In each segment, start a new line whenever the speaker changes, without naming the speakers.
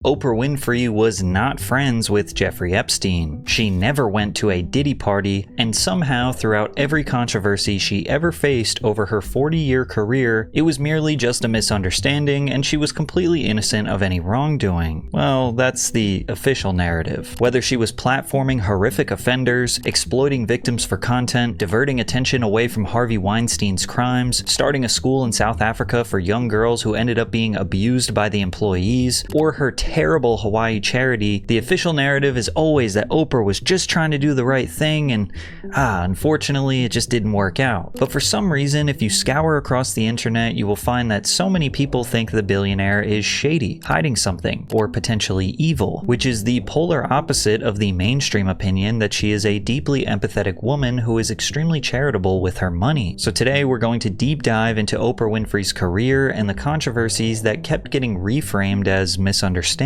Oprah Winfrey was not friends with Jeffrey Epstein. She never went to a Diddy party, and somehow throughout every controversy she ever faced over her 40-year career, it was merely just a misunderstanding and she was completely innocent of any wrongdoing. Well, that's the official narrative. Whether she was platforming horrific offenders, exploiting victims for content, diverting attention away from Harvey Weinstein's crimes, starting a school in South Africa for young girls who ended up being abused by the employees, or her terrible Hawaii charity, the official narrative is always that Oprah was just trying to do the right thing and, unfortunately, it just didn't work out. But for some reason, if you scour across the internet, you will find that so many people think the billionaire is shady, hiding something, or potentially evil, which is the polar opposite of the mainstream opinion that she is a deeply empathetic woman who is extremely charitable with her money. So today we're going to deep dive into Oprah Winfrey's career and the controversies that kept getting reframed as misunderstandings,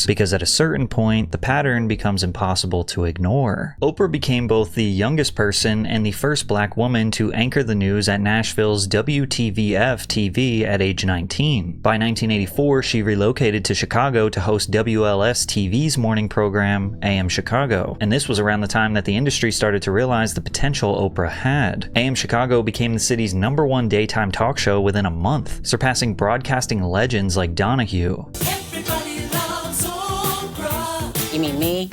because at a certain point, the pattern becomes impossible to ignore. Oprah became both the youngest person and the first black woman to anchor the news at Nashville's WTVF TV at age 19. By 1984, she relocated to Chicago to host WLS TV's morning program, AM Chicago. And this was around the time that the industry started to realize the potential Oprah had. AM Chicago became the city's #1 daytime talk show within a month, surpassing broadcasting legends like Donahue.
You mean me?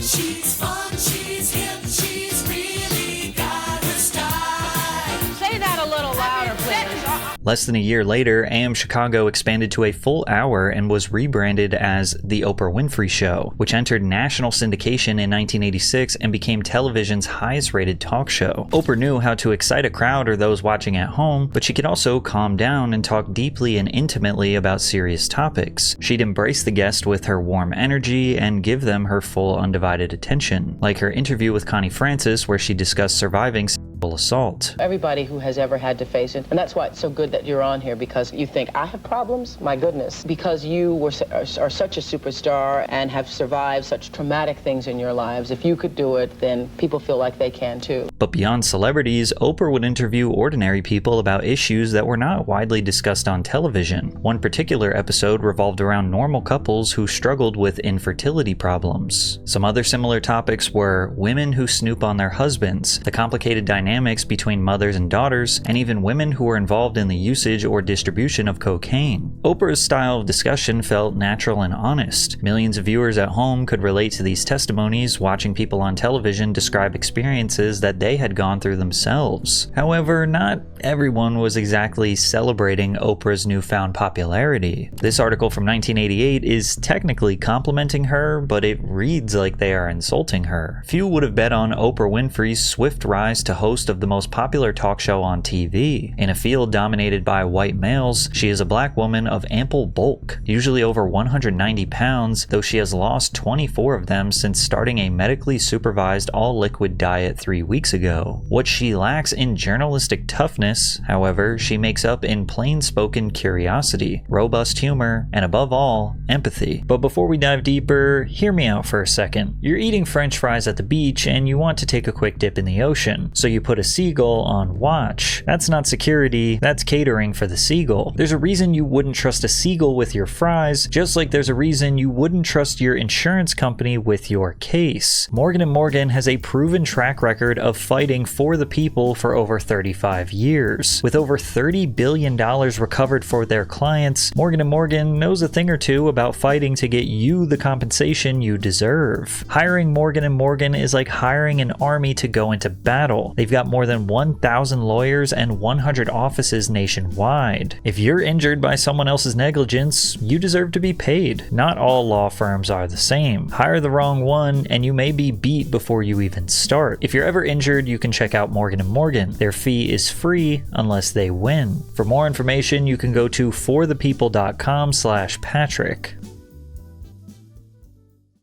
She's fun, she's hip, she's really got her style.
Say that a little louder, please.
Less than a year later, AM Chicago expanded to a full hour and was rebranded as The Oprah Winfrey Show, which entered national syndication in 1986 and became television's highest-rated talk show. Oprah knew how to excite a crowd or those watching at home, but she could also calm down and talk deeply and intimately about serious topics. She'd embrace the guest with her warm energy and give them her full undivided attention, like her interview with Connie Francis where she discussed surviving sexual assault.
Everybody who has ever had to face it, and that's why it's so good that you're on here, because you think, I have problems? My goodness. Because you are such a superstar and have survived such traumatic things in your lives, if you could do it, then people feel like they can too.
But beyond celebrities, Oprah would interview ordinary people about issues that were not widely discussed on television. One particular episode revolved around normal couples who struggled with infertility problems. Some other similar topics were women who snoop on their husbands, the complicated dynamics between mothers and daughters, and even women who were involved in the usage or distribution of cocaine. Oprah's style of discussion felt natural and honest. Millions of viewers at home could relate to these testimonies, watching people on television describe experiences that they had gone through themselves. However, not everyone was exactly celebrating Oprah's newfound popularity. This article from 1988 is technically complimenting her, but it reads like they are insulting her. Few would have bet on Oprah Winfrey's swift rise to host of the most popular talk show on TV. In a field dominated by white males, she is a black woman of ample bulk, usually over 190 pounds, though she has lost 24 of them since starting a medically supervised all-liquid diet 3 weeks ago. What she lacks in journalistic toughness, however, she makes up in plain-spoken curiosity, robust humor, and above all, empathy. But before we dive deeper, hear me out for a second. You're eating French fries at the beach and you want to take a quick dip in the ocean, so you put a seagull on watch. That's not security, that's catering for the seagull. There's a reason you wouldn't trust a seagull with your fries, just like there's a reason you wouldn't trust your insurance company with your case. Morgan & Morgan has a proven track record of fighting for the people for over 35 years. With over $30 billion recovered for their clients, Morgan & Morgan knows a thing or two about fighting to get you the compensation you deserve. Hiring Morgan & Morgan is like hiring an army to go into battle. They've got more than 1,000 lawyers and 100 offices nationwide. If you're injured by someone else's negligence, you deserve to be paid. Not all law firms are the same. Hire the wrong one and you may be beat before you even start. If you're ever injured, you can check out Morgan & Morgan. Their fee is free unless they win. For more information, you can go to forthepeople.com/Patrick.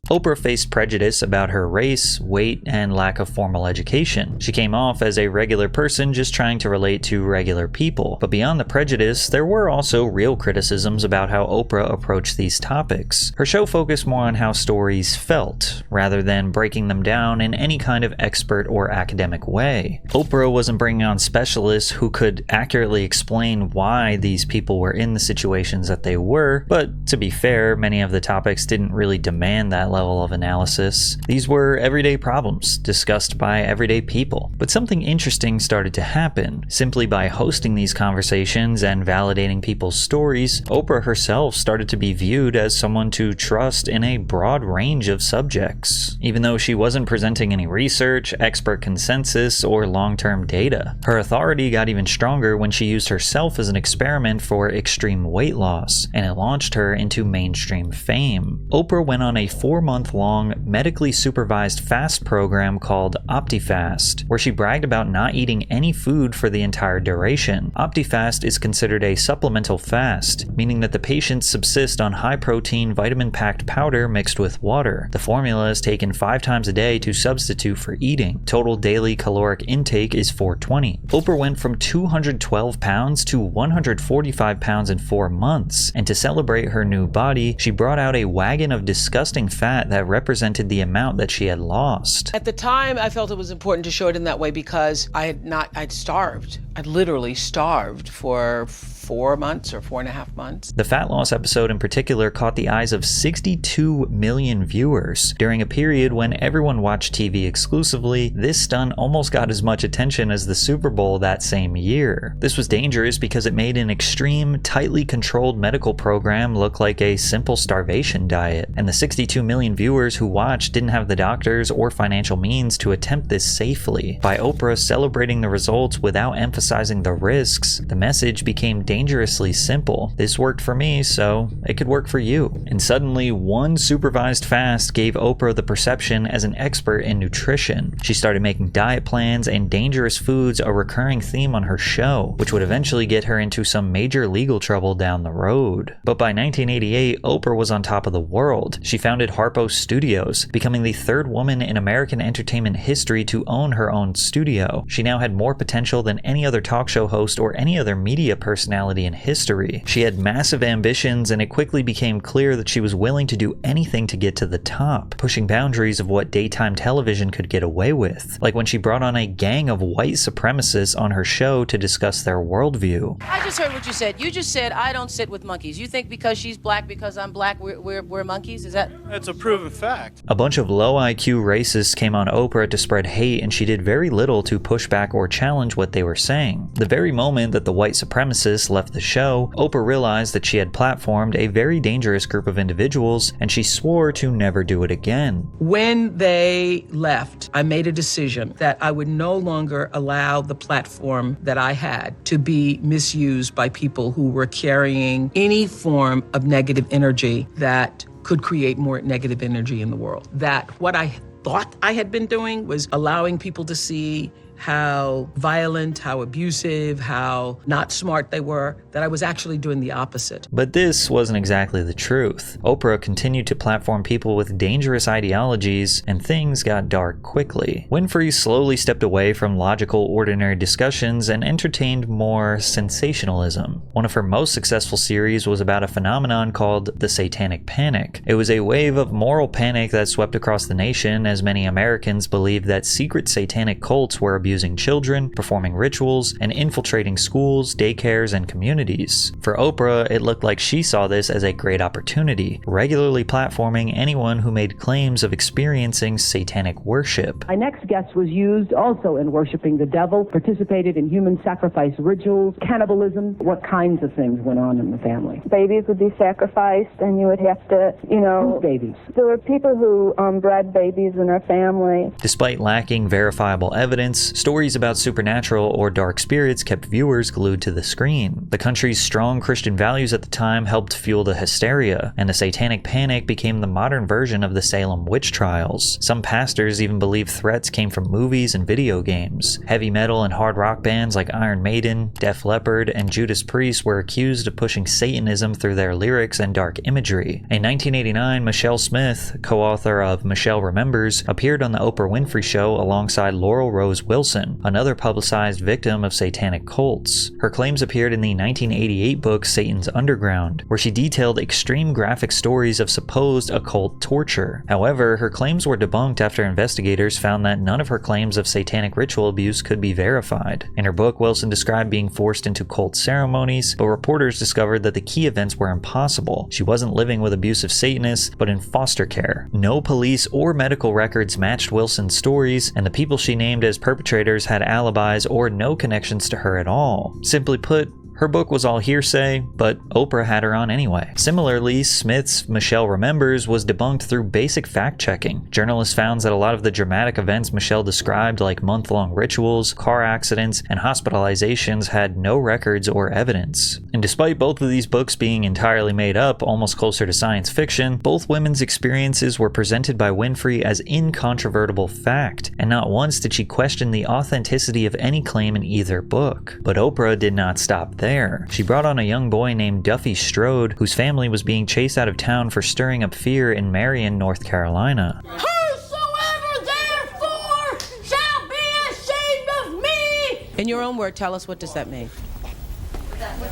Oprah faced prejudice about her race, weight, and lack of formal education. She came off as a regular person just trying to relate to regular people. But beyond the prejudice, there were also real criticisms about how Oprah approached these topics. Her show focused more on how stories felt, rather than breaking them down in any kind of expert or academic way. Oprah wasn't bringing on specialists who could accurately explain why these people were in the situations that they were, but to be fair, many of the topics didn't really demand that level of analysis. These were everyday problems discussed by everyday people. But something interesting started to happen. Simply by hosting these conversations and validating people's stories, Oprah herself started to be viewed as someone to trust in a broad range of subjects, even though she wasn't presenting any research, expert consensus, or long-term data. Her authority got even stronger when she used herself as an experiment for extreme weight loss, and it launched her into mainstream fame. Oprah went on a 4-month-long, medically supervised fast program called OptiFast, where she bragged about not eating any food for the entire duration. OptiFast is considered a supplemental fast, meaning that the patients subsist on high-protein, vitamin-packed powder mixed with water. The formula is taken 5 times a day to substitute for eating. Total daily caloric intake is 420. Oprah went from 212 pounds to 145 pounds in 4 months, and to celebrate her new body, she brought out a wagon of disgusting fat that represented the amount that she had lost.
At the time, I felt it was important to show it in that way because I'd starved. I'd literally starved for 4 months or 4.5 months.
The fat loss episode in particular caught the eyes of 62 million viewers. During a period when everyone watched TV exclusively, this stunt almost got as much attention as the Super Bowl that same year. This was dangerous because it made an extreme, tightly controlled medical program look like a simple starvation diet, and the 62 million viewers who watched didn't have the doctors or financial means to attempt this safely. By Oprah celebrating the results without emphasizing the risks, the message became dangerously simple. This worked for me, so it could work for you. And suddenly, one supervised fast gave Oprah the perception as an expert in nutrition. She started making diet plans and dangerous foods a recurring theme on her show, which would eventually get her into some major legal trouble down the road. But by 1988, Oprah was on top of the world. She founded Harpo Studios, becoming the 3rd woman in American entertainment history to own her own studio. She now had more potential than any other talk show host or any other media personality in history. She had massive ambitions, and it quickly became clear that she was willing to do anything to get to the top, pushing boundaries of what daytime television could get away with, like when she brought on a gang of white supremacists on her show to discuss their worldview.
I just heard what you said. You just said, I don't sit with monkeys. You think because she's black, because I'm black, we're monkeys? Is that?
That's a proven fact.
A bunch of low IQ racists came on Oprah to spread hate, and she did very little to push back or challenge what they were saying. The very moment that the white supremacists left the show, Oprah realized that she had platformed a very dangerous group of individuals, and she swore to never do it again.
When they left, I made a decision that I would no longer allow the platform that I had to be misused by people who were carrying any form of negative energy that could create more negative energy in the world. That what I thought I had been doing was allowing people to see how violent, how abusive, how not smart they were, that I was actually doing the opposite.
But this wasn't exactly the truth. Oprah continued to platform people with dangerous ideologies, and things got dark quickly. Winfrey slowly stepped away from logical, ordinary discussions and entertained more sensationalism. One of her most successful series was about a phenomenon called the Satanic Panic. It was a wave of moral panic that swept across the nation as many Americans believed that secret satanic cults were abusing children, performing rituals, and infiltrating schools, daycares, and communities. For Oprah, it looked like she saw this as a great opportunity, regularly platforming anyone who made claims of experiencing satanic worship.
My next guest was used also in worshiping the devil, participated in human sacrifice rituals, cannibalism. What kinds of things went on in the family?
Babies would be sacrificed, and you would have to,
Whose babies?
There were people who bred babies in our family.
Despite lacking verifiable evidence, Stories about supernatural or dark spirits kept viewers glued to the screen. The country's strong Christian values at the time helped fuel the hysteria, and the satanic panic became the modern version of the Salem witch trials. Some pastors even believed threats came from movies and video games. Heavy metal and hard rock bands like Iron Maiden, Def Leppard, and Judas Priest were accused of pushing Satanism through their lyrics and dark imagery. In 1989, Michelle Smith, co-author of Michelle Remembers, appeared on the Oprah Winfrey Show alongside Laurel Rose Wilson, another publicized victim of satanic cults. Her claims appeared in the 1988 book Satan's Underground, where she detailed extreme graphic stories of supposed occult torture. However, her claims were debunked after investigators found that none of her claims of satanic ritual abuse could be verified. In her book, Wilson described being forced into cult ceremonies, but reporters discovered that the key events were impossible. She wasn't living with abusive Satanists, but in foster care. No police or medical records matched Wilson's stories, and the people she named as perpetrators had alibis or no connections to her at all. Simply put, her book was all hearsay, but Oprah had her on anyway. Similarly, Smith's Michelle Remembers was debunked through basic fact-checking. Journalists found that a lot of the dramatic events Michelle described, like month-long rituals, car accidents, and hospitalizations, had no records or evidence. And despite both of these books being entirely made up, almost closer to science fiction, both women's experiences were presented by Winfrey as incontrovertible fact, and not once did she question the authenticity of any claim in either book. But Oprah did not stop there. She brought on a young boy named Duffy Strode, whose family was being chased out of town for stirring up fear in Marion, North Carolina.
Whosoever therefore shall be ashamed of me.
In your own word, tell us, what does that mean?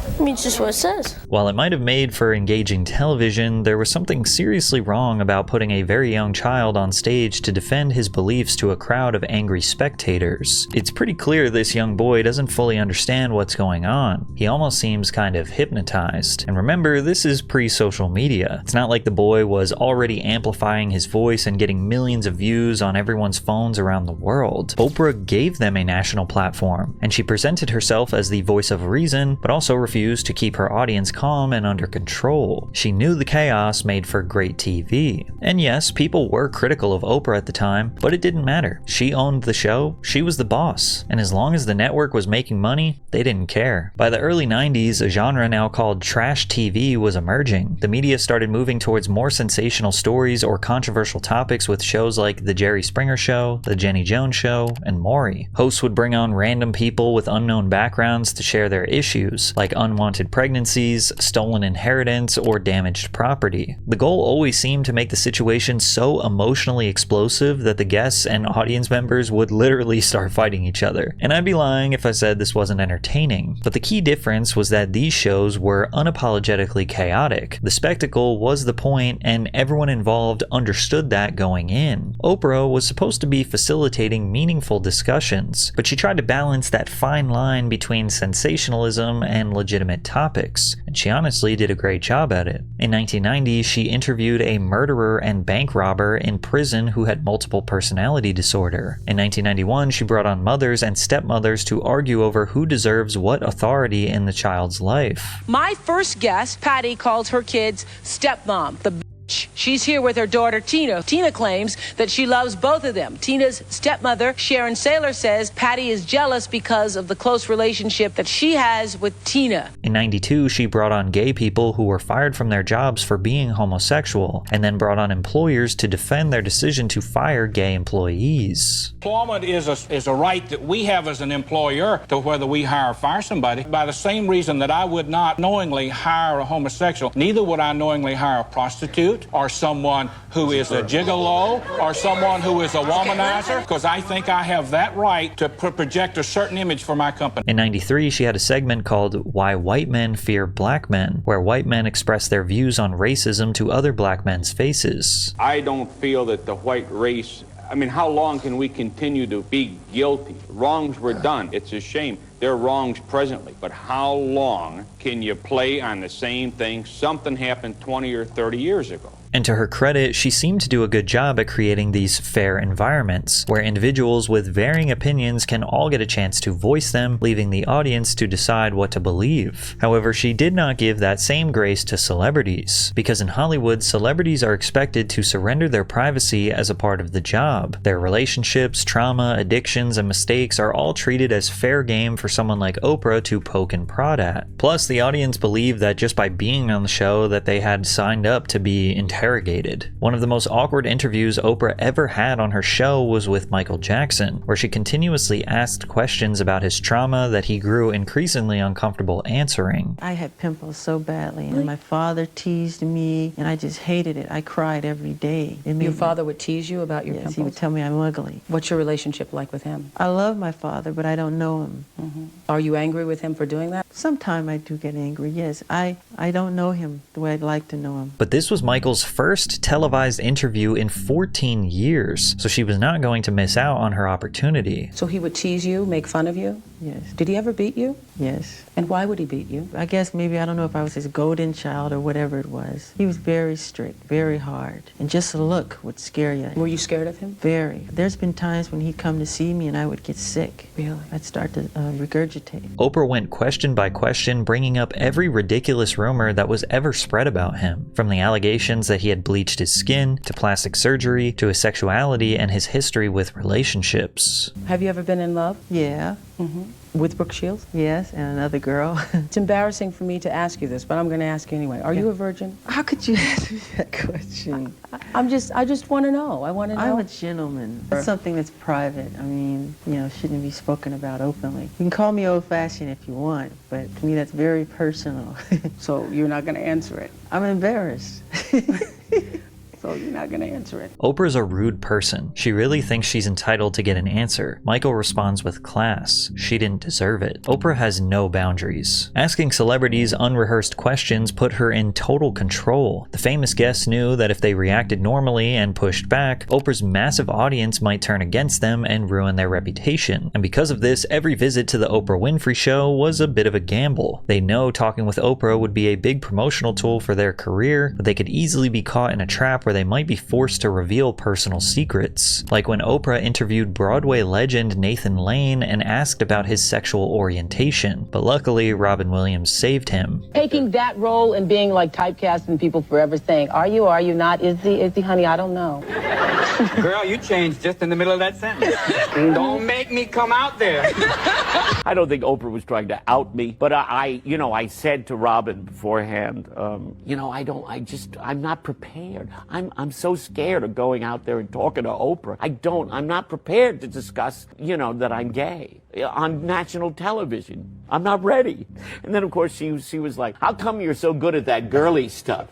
It means just what it says.
While it might have made for engaging television, there was something seriously wrong about putting a very young child on stage to defend his beliefs to a crowd of angry spectators. It's pretty clear this young boy doesn't fully understand what's going on. He almost seems kind of hypnotized. And remember, this is pre-social media. It's not like the boy was already amplifying his voice and getting millions of views on everyone's phones around the world. Oprah gave them a national platform, and she presented herself as the voice of reason, but also refused to keep her audience calm and under control. She knew the chaos made for great TV. And yes, people were critical of Oprah at the time, but it didn't matter. She owned the show, she was the boss, and as long as the network was making money, they didn't care. By the early 90s, a genre now called trash TV was emerging. The media started moving towards more sensational stories or controversial topics with shows like The Jerry Springer Show, The Jenny Jones Show, and Maury. Hosts would bring on random people with unknown backgrounds to share their issues, like unwanted pregnancies, stolen inheritance, or damaged property. The goal always seemed to make the situation so emotionally explosive that the guests and audience members would literally start fighting each other. And I'd be lying if I said this wasn't entertaining. But the key difference was that these shows were unapologetically chaotic. The spectacle was the point, and everyone involved understood that going in. Oprah was supposed to be facilitating meaningful discussions, but she tried to balance that fine line between sensationalism and legitimate topics, and she honestly did a great job at it. In 1990, she interviewed a murderer and bank robber in prison who had multiple personality disorder. In 1991, she brought on mothers and stepmothers to argue over who deserves what authority in the child's life.
My first guest, Patty, calls her kids stepmom, the bitch. She's here with her daughter, Tina. Tina claims that she loves both of them. Tina's stepmother, Sharon Saylor, says Patty is jealous because of the close relationship that she has with Tina.
In 92, she brought on gay people who were fired from their jobs for being homosexual, and then brought on employers to defend their decision to fire gay employees.
Employment is a right that we have as an employer to whether we hire or fire somebody. By the same reason that I would not knowingly hire a homosexual, neither would I knowingly hire a prostitute or someone who is a gigolo or someone who is a womanizer, because I think I have that right to project a certain image for my company.
In 93, she had a segment called Why White Men Fear Black Men, where white men express their views on racism to other black men's faces.
I don't feel that the white race, how long can we continue to be guilty? Wrongs were done. It's a shame. There are wrongs presently. But how long can you play on the same thing? Something happened 20 or 30 years ago.
And to her credit, she seemed to do a good job at creating these fair environments, where individuals with varying opinions can all get a chance to voice them, leaving the audience to decide what to believe. However, she did not give that same grace to celebrities, because in Hollywood, celebrities are expected to surrender their privacy as a part of the job. Their relationships, trauma, addictions, and mistakes are all treated as fair game for someone like Oprah to poke and prod at. Plus, the audience believed that just by being on the show that they had signed up to be interrogated. One of the most awkward interviews Oprah ever had on her show was with Michael Jackson, where she continuously asked questions about his trauma that he grew increasingly uncomfortable answering.
I had pimples so badly, and my father teased me, and I just hated it. I cried every day.
Your father would tease you about your pimples?
He would tell me I'm ugly.
What's your relationship like with him?
I love my father, but I don't know him.
Are you angry with him for doing that?
Sometimes I do get angry, yes. I don't know him the way I'd like to know him.
But this was Michael's first televised interview in 14 years, so she was not going to miss out on her opportunity.
So he would tease you, make fun of you?
Yes.
Did he ever beat you?
Yes.
And why would he beat you?
I guess maybe, I don't know if I was his golden child or whatever it was. He was very strict, very hard, and just a look would scare you.
Were you scared of him?
Very. There's been times when he'd come to see me and I would get sick.
Really?
I'd start to regurgitate.
Oprah went question by question, bringing up every ridiculous rumor that was ever spread about him, from the allegations that he had bleached his skin, to plastic surgery, to his sexuality and his history with relationships.
Have you ever been in love?
Yeah.
With Brooke Shields?
Yes, and another girl.
It's embarrassing for me to ask you this, but I'm going to ask you anyway. Are you a virgin?
How could you ask me that question?
I just want to know. I want to know.
I'm a gentleman. It's something that's private. I mean, shouldn't be spoken about openly. You can call me old-fashioned if you want, but to me that's very personal.
So you're not going to answer it?
I'm embarrassed.
So you're not going to answer it.
Oprah's a rude person. She really thinks she's entitled to get an answer. Michael responds with class. She didn't deserve it. Oprah has no boundaries. Asking celebrities unrehearsed questions put her in total control. The famous guests knew that if they reacted normally and pushed back, Oprah's massive audience might turn against them and ruin their reputation. And because of this, every visit to the Oprah Winfrey show was a bit of a gamble. They know talking with Oprah would be a big promotional tool for their career, but they could easily be caught in a trap where they might be forced to reveal personal secrets. Like when Oprah interviewed Broadway legend Nathan Lane and asked about his sexual orientation, but luckily Robin Williams saved him.
Taking that role and being like typecast and people forever saying, are you not, is he, honey, I don't know.
Girl, you changed just in the middle of that sentence. Don't make me come out there.
I don't think Oprah was trying to out me, but I said to Robin beforehand, I'm not prepared. I'm so scared of going out there and talking to Oprah. I'm not prepared to discuss, that I'm gay on national television. I'm not ready. And then, of course, she was like, how come you're so good at that girly stuff?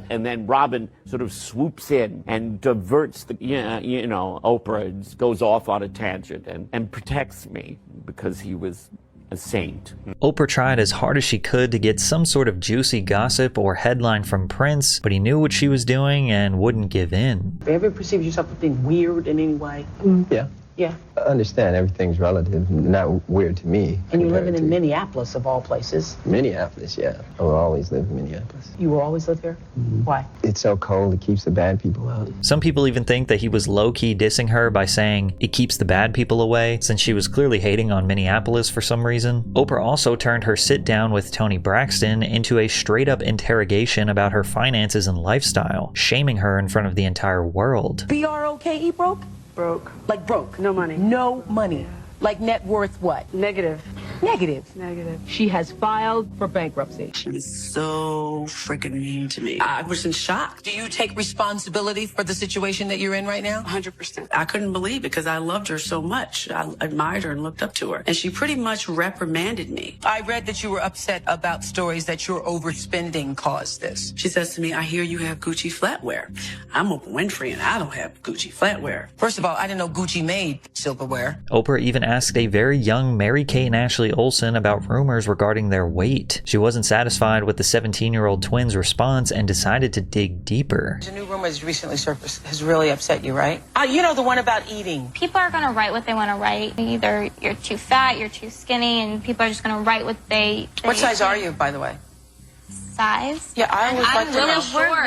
And then Robin sort of swoops in and diverts Oprah goes off on a tangent and protects me because he was a saint.
Oprah tried as hard as she could to get some sort of juicy gossip or headline from Prince, but he knew what she was doing and wouldn't give in.
Have you ever perceived yourself as being weird in any way?
Yeah.
Yeah.
I understand everything's relative, not weird to me.
And you're living in Minneapolis, of all places.
Minneapolis, yeah. I will always live in Minneapolis.
You will always live here? Why?
It's so cold, it keeps the bad people out.
Some people even think that he was low-key dissing her by saying it keeps the bad people away, since she was clearly hating on Minneapolis for some reason. Oprah also turned her sit-down with Toni Braxton into a straight-up interrogation about her finances and lifestyle, shaming her in front of the entire world.
B-R-O-K-E, broke?
Broke.
Like broke?
No money.
No money. Yeah. Like net worth what?
Negative.
Negative?
Negative.
She has filed for bankruptcy.
She was so freaking mean to me. I was in shock.
Do you take responsibility for the situation that you're in right now?
100%. I couldn't believe it because I loved her so much. I admired her and looked up to her. And she pretty much reprimanded me.
I read that you were upset about stories that your overspending caused this.
She says to me, I hear you have Gucci flatware. I'm Oprah Winfrey and I don't have Gucci flatware.
First of all, I didn't know Gucci made silverware.
Oprah even asked a very young Mary-Kate and Ashley Olsen about rumors regarding their weight. She wasn't satisfied with the 17-year-old twins' response and decided to dig deeper.
A new rumor has recently surfaced. Has really upset you, right? You know, the one about eating.
People are going to write what they want to write. Either you're too fat, you're too skinny, and people are just going to write what they
What size are you, by the way?
size.
Yeah, I always like
I'm
to
really
know.
sure.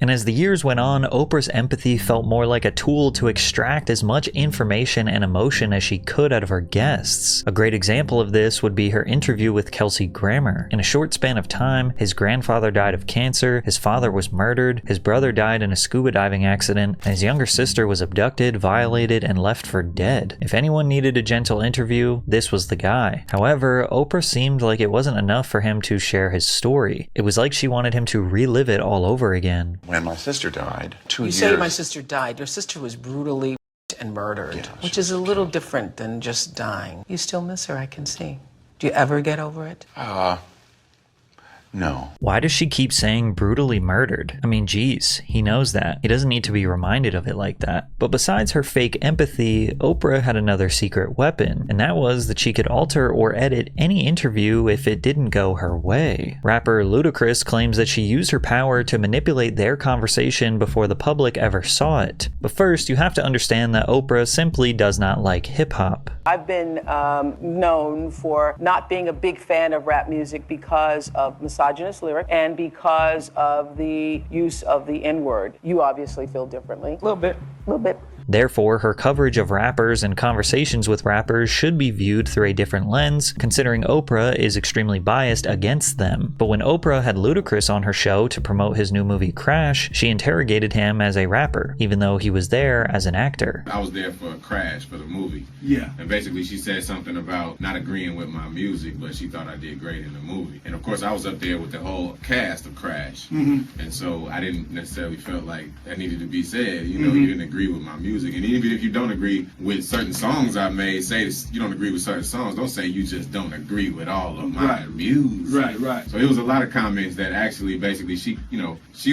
And as the years went on, Oprah's empathy felt more like a tool to extract as much information and emotion as she could out of her guests. A great example of this would be her interview with Kelsey Grammer. In a short span of time, his grandfather died of cancer, his father was murdered, his brother died in a scuba diving accident, and his younger sister was abducted, violated, and left for dead. If anyone needed a gentle interview, this was the guy. However, Oprah seemed like it wasn't enough for him to share his story. It was like she wanted him to relive it all over again.
When my sister died, 2 years...
You say my sister died. Your sister was brutally and murdered, which is a little different than just dying. You still miss her, I can see. Do you ever get over it?
No.
Why does she keep saying brutally murdered? I mean, geez, he knows that. He doesn't need to be reminded of it like that. But besides her fake empathy, Oprah had another secret weapon, and that was that she could alter or edit any interview if it didn't go her way. Rapper Ludacris claims that she used her power to manipulate their conversation before the public ever saw it. But first, you have to understand that Oprah simply does not like hip-hop.
I've been known for not being a big fan of rap music because of misogynist lyric and because of the use of the N-word. You obviously feel differently. A little bit.
Therefore, her coverage of rappers and conversations with rappers should be viewed through a different lens, considering Oprah is extremely biased against them. But when Oprah had Ludacris on her show to promote his new movie Crash, she interrogated him as a rapper, even though he was there as an actor.
I was there for Crash, for the movie.
Yeah.
And basically she said something about not agreeing with my music, but she thought I did great in the movie. And of course I was up there with the whole cast of Crash.
Mm-hmm.
And so I didn't necessarily felt like that needed to be said. You know, you didn't agree with my music. And even if you don't agree with certain songs I made, say you don't agree with certain songs, don't say you just don't agree with all of my music.
Right.
So it was a lot of comments that actually basically she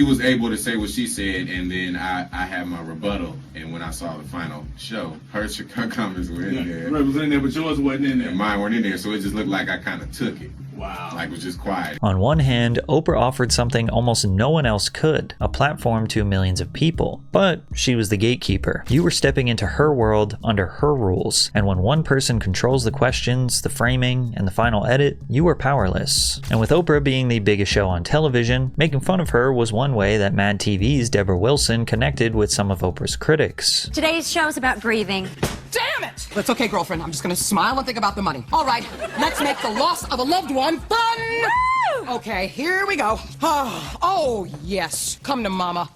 was able to say what she said, and then I had my rebuttal. And when I saw the final show, her comments were in there.
Right, was in there, but yours wasn't in there.
And mine weren't in there, so it just looked like I kind of took it.
Wow.
Like it was just quiet.
On one hand, Oprah offered something almost no one else could, a platform to millions of people. But she was the gatekeeper. You were stepping into her world under her rules, and when one person controls the questions, the framing, and the final edit, you are powerless. And with Oprah being the biggest show on television, making fun of her was one way that Mad TV's Deborah Wilson connected with some of Oprah's critics.
Today's show is about grieving.
Damn it! That's okay, girlfriend. I'm just gonna smile and think about the money. All right, let's make the loss of a loved one fun! Woo! Okay, here we go. Oh, yes. Come to mama.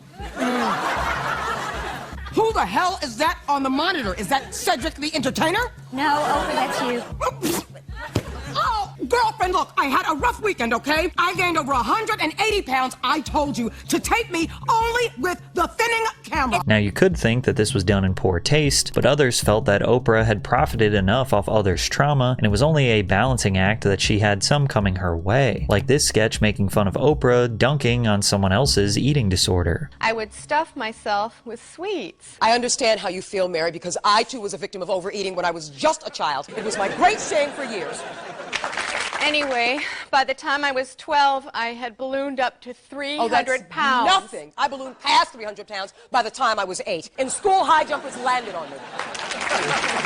Who the hell is that on the monitor? Is that Cedric the Entertainer?
No, Oprah, that's you.
Oh, girlfriend, look, I had a rough weekend, okay? I gained over 180 pounds. I told you to tape me only with the thinning camera.
Now you could think that this was done in poor taste, but others felt that Oprah had profited enough off others' trauma, and it was only a balancing act that she had some coming her way. Like this sketch making fun of Oprah dunking on someone else's eating disorder.
I would stuff myself with sweets.
I understand how you feel, Mary, because I too was a victim of overeating when I was just a child. It was my great shame for years.
Anyway, by the time I was 12, I had ballooned up to 300 pounds.
Nothing. I ballooned past 300 pounds by the time I was 8. In school, high jumpers landed on me.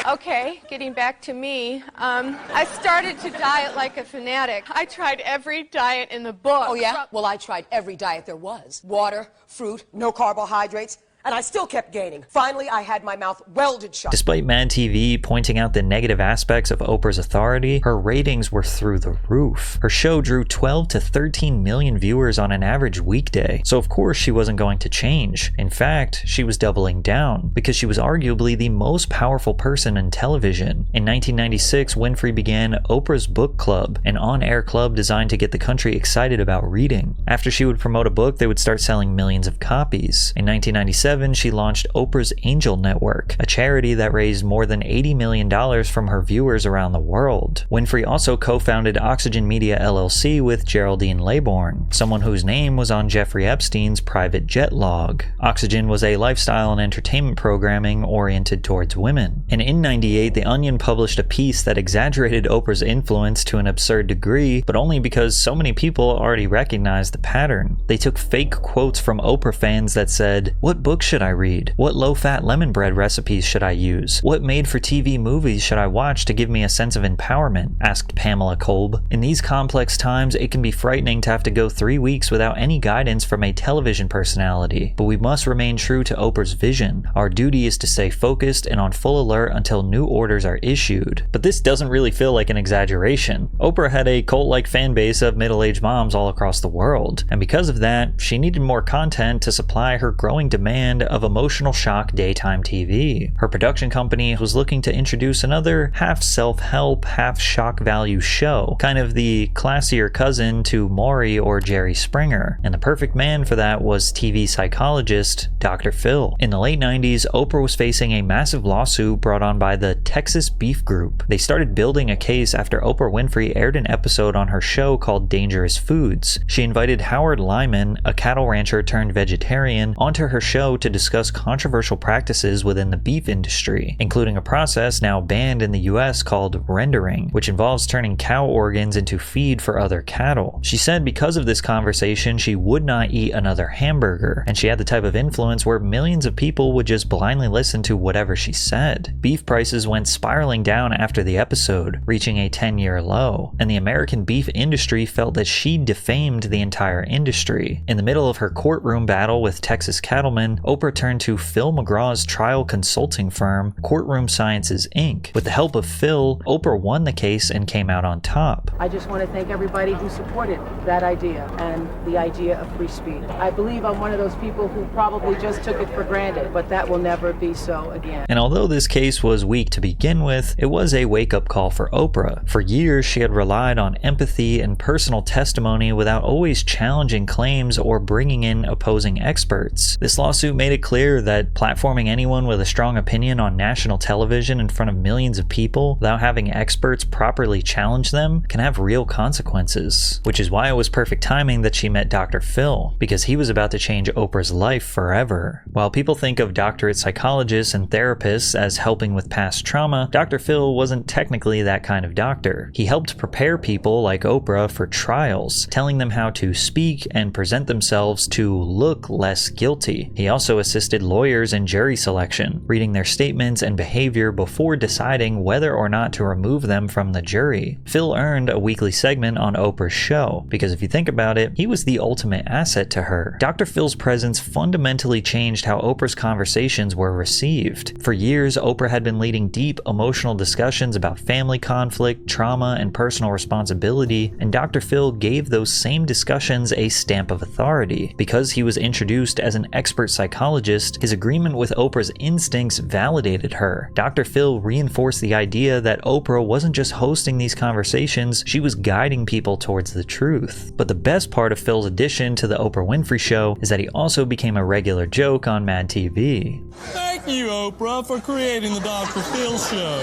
Okay, getting back to me, I started to diet like a fanatic. I tried every diet in the book.
Oh, yeah? Well, I tried every diet there was. Water, fruit, no carbohydrates. And I still kept gaining. Finally, I had my mouth welded shut.
Despite Mad TV pointing out the negative aspects of Oprah's authority, her ratings were through the roof. Her show drew 12 to 13 million viewers on an average weekday, so of course she wasn't going to change. In fact, she was doubling down, because she was arguably the most powerful person in television. In 1996, Winfrey began Oprah's Book Club, an on-air club designed to get the country excited about reading. After she would promote a book, they would start selling millions of copies. In 1997, she launched Oprah's Angel Network, a charity that raised more than $80 million from her viewers around the world. Winfrey also co-founded Oxygen Media LLC with Geraldine Laybourne, someone whose name was on Jeffrey Epstein's private jet log. Oxygen was a lifestyle and entertainment programming oriented towards women. And in '98, The Onion published a piece that exaggerated Oprah's influence to an absurd degree, but only because so many people already recognized the pattern. They took fake quotes from Oprah fans that said, "What book books should I read? What low-fat lemon bread recipes should I use? What made-for-TV movies should I watch to give me a sense of empowerment? Asked Pamela Kolb. In these complex times, it can be frightening to have to go 3 weeks without any guidance from a television personality, but we must remain true to Oprah's vision. Our duty is to stay focused and on full alert until new orders are issued. But this doesn't really feel like an exaggeration. Oprah had a cult-like fan base of middle-aged moms all across the world, and because of that, she needed more content to supply her growing demand of emotional shock daytime TV. Her production company was looking to introduce another half self-help, half shock value show, kind of the classier cousin to Maury or Jerry Springer, and the perfect man for that was TV psychologist Dr. Phil. In the late 90s, Oprah was facing a massive lawsuit brought on by the Texas Beef Group. They started building a case after Oprah Winfrey aired an episode on her show called Dangerous Foods. She invited Howard Lyman, a cattle rancher turned vegetarian, onto her show to discuss controversial practices within the beef industry, including a process now banned in the US called rendering, which involves turning cow organs into feed for other cattle. She said because of this conversation, she would not eat another hamburger, and she had the type of influence where millions of people would just blindly listen to whatever she said. Beef prices went spiraling down after the episode, reaching a 10-year low, and the American beef industry felt that she defamed the entire industry. In the middle of her courtroom battle with Texas cattlemen, Oprah turned to Phil McGraw's trial consulting firm, Courtroom Sciences Inc. With the help of Phil, Oprah won the case and came out on top.
I just want to thank everybody who supported that idea and the idea of free speech. I believe I'm one of those people who probably just took it for granted, but that will never be so again.
And although this case was weak to begin with, it was a wake-up call for Oprah. For years, she had relied on empathy and personal testimony without always challenging claims or bringing in opposing experts. This lawsuit made it clear that platforming anyone with a strong opinion on national television in front of millions of people without having experts properly challenge them can have real consequences. Which is why it was perfect timing that she met Dr. Phil, because he was about to change Oprah's life forever. While people think of doctorate psychologists and therapists as helping with past trauma, Dr. Phil wasn't technically that kind of doctor. He helped prepare people like Oprah for trials, telling them how to speak and present themselves to look less guilty. He also assisted lawyers in jury selection, reading their statements and behavior before deciding whether or not to remove them from the jury. Phil earned a weekly segment on Oprah's show, because if you think about it, he was the ultimate asset to her. Dr. Phil's presence fundamentally changed how Oprah's conversations were received. For years, Oprah had been leading deep emotional discussions about family conflict, trauma, and personal responsibility, and Dr. Phil gave those same discussions a stamp of authority. Because he was introduced as an expert psychologist, his agreement with Oprah's instincts validated her. Dr. Phil reinforced the idea that Oprah wasn't just hosting these conversations, she was guiding people towards the truth. But the best part of Phil's addition to the Oprah Winfrey Show is that he also became a regular joke on Mad TV.
Thank you, Oprah, for creating the Dr. Phil Show.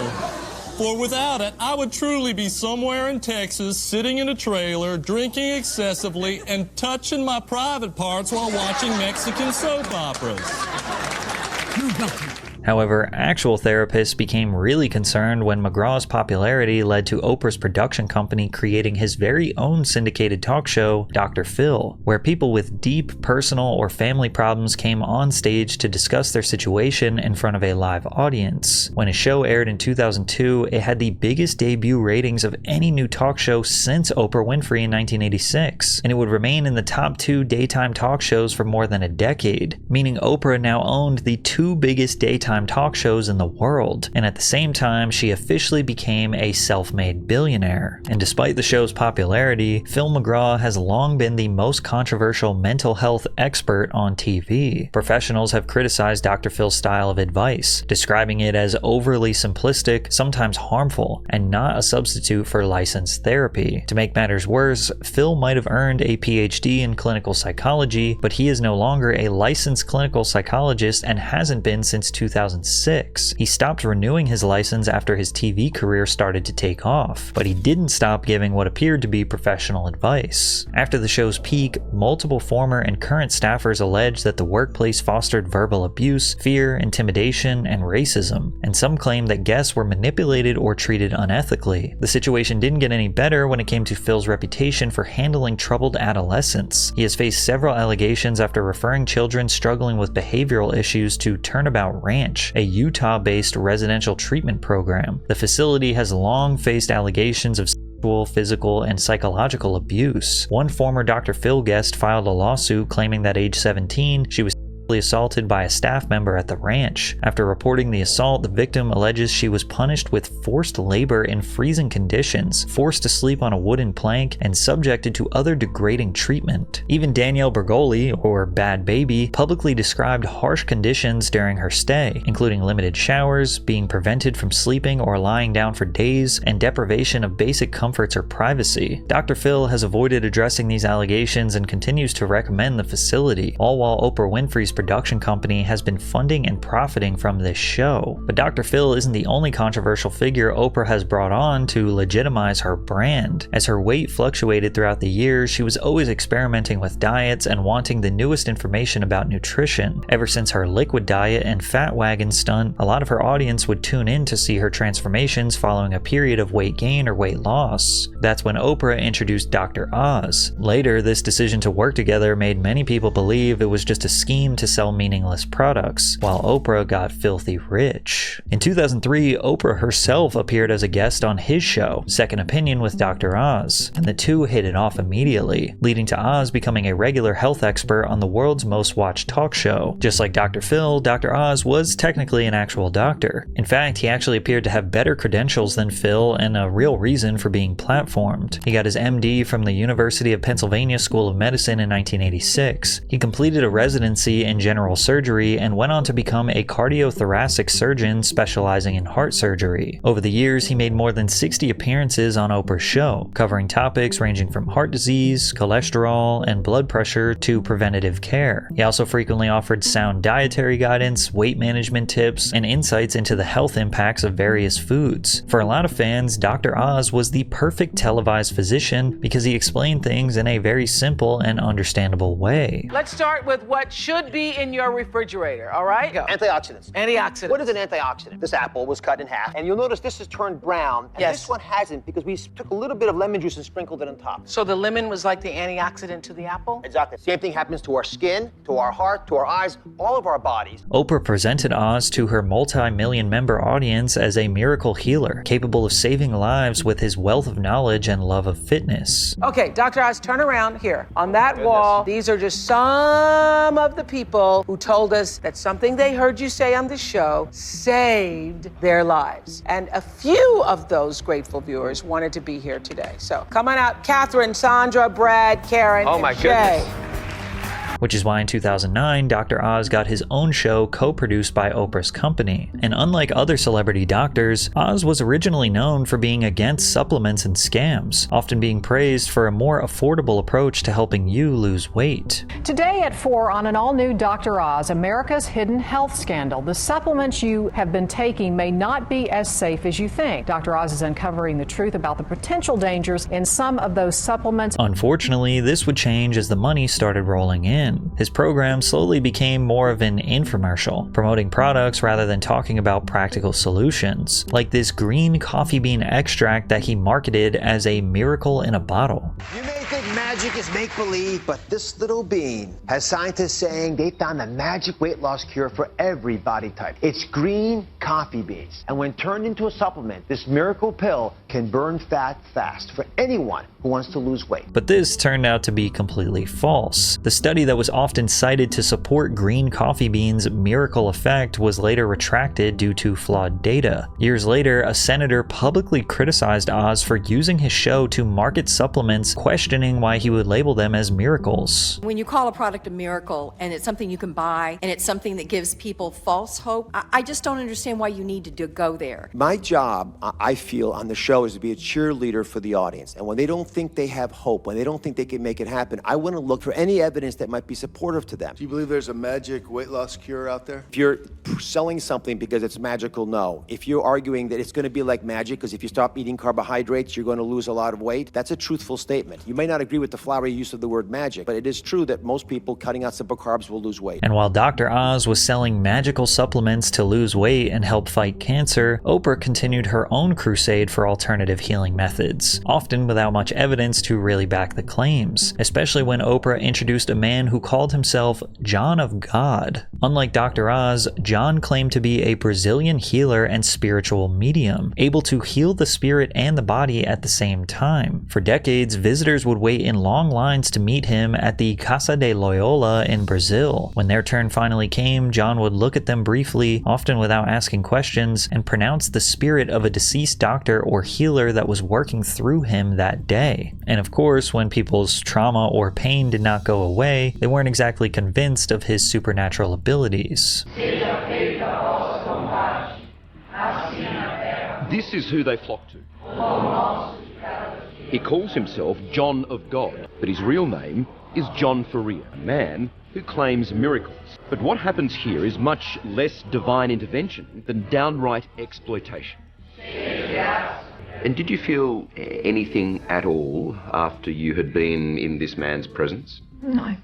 For without it, I would truly be somewhere in Texas, sitting in a trailer, drinking excessively, and touching my private parts while watching Mexican soap operas.
You're welcome.
However, actual therapists became really concerned when McGraw's popularity led to Oprah's production company creating his very own syndicated talk show, Dr. Phil, where people with deep personal or family problems came on stage to discuss their situation in front of a live audience. When his show aired in 2002, it had the biggest debut ratings of any new talk show since Oprah Winfrey in 1986, and it would remain in the top 2 daytime talk shows for more than a decade, meaning Oprah now owned the 2 biggest daytime talk shows in the world, and at the same time she officially became a self-made billionaire. And despite the show's popularity, Phil McGraw has long been the most controversial mental health expert on TV. Professionals have criticized Dr. Phil's style of advice, describing it as overly simplistic, sometimes harmful, and not a substitute for licensed therapy. To make matters worse, Phil might have earned a PhD in clinical psychology, but he is no longer a licensed clinical psychologist and hasn't hasn't been since 2006. He stopped renewing his license after his TV career started to take off, but he didn't stop giving what appeared to be professional advice. After the show's peak, multiple former and current staffers alleged that the workplace fostered verbal abuse, fear, intimidation, and racism, and some claimed that guests were manipulated or treated unethically. The situation didn't get any better when it came to Phil's reputation for handling troubled adolescents. He has faced several allegations after referring children struggling with behavioral issues to Turnabout Ranch, a Utah-based residential treatment program. The facility has long faced allegations of sexual, physical, and psychological abuse. One former Dr. Phil guest filed a lawsuit claiming that age 17, she was assaulted by a staff member at the ranch. After reporting the assault, the victim alleges she was punished with forced labor in freezing conditions, forced to sleep on a wooden plank, and subjected to other degrading treatment. Even Danielle Bergoli, or Bad Baby, publicly described harsh conditions during her stay, including limited showers, being prevented from sleeping or lying down for days, and deprivation of basic comforts or privacy. Dr. Phil has avoided addressing these allegations and continues to recommend the facility, all while Oprah Winfrey's production company has been funding and profiting from this show. But Dr. Phil isn't the only controversial figure Oprah has brought on to legitimize her brand. As her weight fluctuated throughout the years, she was always experimenting with diets and wanting the newest information about nutrition. Ever since her liquid diet and fat wagon stunt, a lot of her audience would tune in to see her transformations following a period of weight gain or weight loss. That's when Oprah introduced Dr. Oz. Later, this decision to work together made many people believe it was just a scheme to sell meaningless products, while Oprah got filthy rich. In 2003, Oprah herself appeared as a guest on his show, Second Opinion with Dr. Oz, and the two hit it off immediately, leading to Oz becoming a regular health expert on the world's most watched talk show. Just like Dr. Phil, Dr. Oz was technically an actual doctor. In fact, he actually appeared to have better credentials than Phil and a real reason for being platformed. He got his MD from the University of Pennsylvania School of Medicine in 1986. He completed a residency in general surgery and went on to become a cardiothoracic surgeon specializing in heart surgery. Over the years, he made more than 60 appearances on Oprah's show, covering topics ranging from heart disease, cholesterol, and blood pressure to preventative care. He also frequently offered sound dietary guidance, weight management tips, and insights into the health impacts of various foods. For a lot of fans, Dr. Oz was the perfect televised physician because he explained things in a very simple and understandable way.
Let's start with what should be in your refrigerator, all right? Go.
Antioxidants.
Antioxidants.
What is an antioxidant? This apple was cut in half, and you'll notice this has turned brown, and
Yes.
this one hasn't because we took a little bit of lemon juice and sprinkled it on top.
So the lemon was like the antioxidant to the apple?
Exactly. Same thing happens to our skin, to our heart, to our eyes, all of our bodies.
Oprah presented Oz to her multi-million member audience as a miracle healer, capable of saving lives with his wealth of knowledge and love of fitness.
Okay, Dr. Oz, turn around here. On that wall, these are just some of the people who told us that something they heard you say on the show saved their lives. And a few of those grateful viewers wanted to be here today. So come on out, Catherine, Sandra, Brad, Karen,
Oh my
and Shay.
goodness.
Which is why in 2009, Dr. Oz got his own show co-produced by Oprah's company. And unlike other celebrity doctors, Oz was originally known for being against supplements and scams, often being praised for a more affordable approach to helping you lose weight.
Today at 4 on an all-new Dr. Oz, America's hidden health scandal. The supplements you have been taking may not be as safe as you think. Dr. Oz is uncovering the truth about the potential dangers in some of those supplements.
Unfortunately, this would change as the money started rolling in. His program slowly became more of an infomercial, promoting products rather than talking about practical solutions, like this green coffee bean extract that he marketed as a miracle in a bottle.
You may think magic is make-believe, but this little bean has scientists saying they found the magic weight loss cure for every body type. It's green coffee beans. And when turned into a supplement, this miracle pill can burn fat fast for anyone who wants to lose weight.
But this turned out to be completely false. The study that was often cited to support green coffee beans' miracle effect was later retracted due to flawed data. Years later, a senator publicly criticized Oz for using his show to market supplements, questioning why he would label them as miracles.
When you call a product a miracle and it's something you can buy and it's something that gives people false hope, I just don't understand why you need to go there.
My job, I feel, on the show is to be a cheerleader for the audience. And when they don't think they have hope, when they don't think they can make it happen, I want to look for any evidence that might be supportive to them.
Do you believe there's a magic weight loss cure out there?
If you're selling something because it's magical, no. If you're arguing that it's going to be like magic because if you stop eating carbohydrates, you're going to lose a lot of weight, that's a truthful statement. You may not agree with the flowery use of the word magic, but it is true that most people cutting out simple carbs will lose weight.
And while Dr. Oz was selling magical supplements to lose weight and help fight cancer, Oprah continued her own crusade for alternative healing methods, often without much evidence to really back the claims, especially when Oprah introduced a man who called himself John of God. Unlike Dr. Oz, John claimed to be a Brazilian healer and spiritual medium, able to heal the spirit and the body at the same time. For decades, visitors would wait in long lines to meet him at the Casa de Loyola in Brazil. When their turn finally came, John would look at them briefly, often without asking questions, and pronounce the spirit of a deceased doctor or healer that was working through him that day. And of course, when people's trauma or pain did not go away, they weren't exactly convinced of his supernatural abilities.
This is who they flock to. He calls himself John of God, but his real name is John Faria, a man who claims miracles. But what happens here is much less divine intervention than downright exploitation. And did you feel anything at all after you had been in this man's presence?
No,